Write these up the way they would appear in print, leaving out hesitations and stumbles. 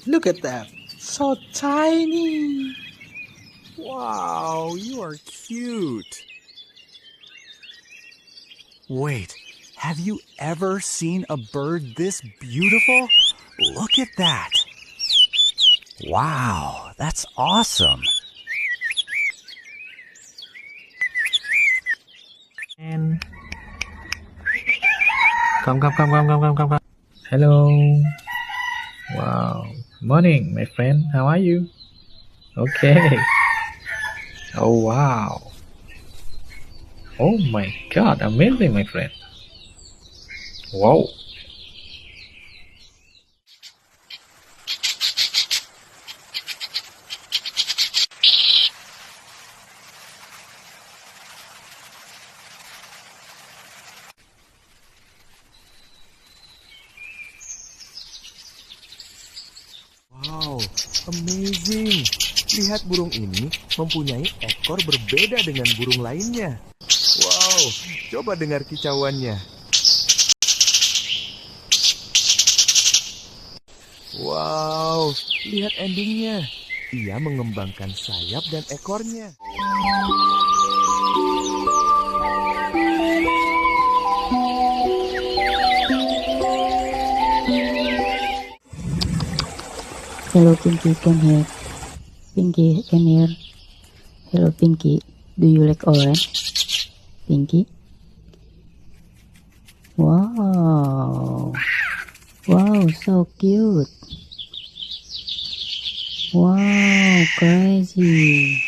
Look at that. So tiny. Wow, you are cute. Wait, have you ever seen a bird this beautiful? Look at that. Wow, that's awesome. And come. Hello. Wow. Morning, my friend. How are you? Okay. Oh, wow. Oh my God. Amazing, my friend. Wow. Wow, amazing. Lihat burung ini mempunyai ekor berbeda dengan burung lainnya. Wow, coba dengar kicauannya. Wow, lihat endingnya. Ia mengembangkan sayap dan ekornya. Hello Pinky, come here. Pinky, come here. Hello Pinky, do you like orange? Pinky? Wow. Wow, so cute. Wow, crazy.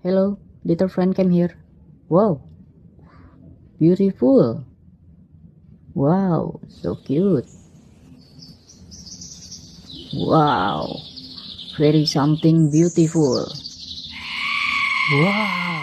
Hello, little friend, come here. Wow, beautiful. Wow, so cute. Wow, very something beautiful. Wow.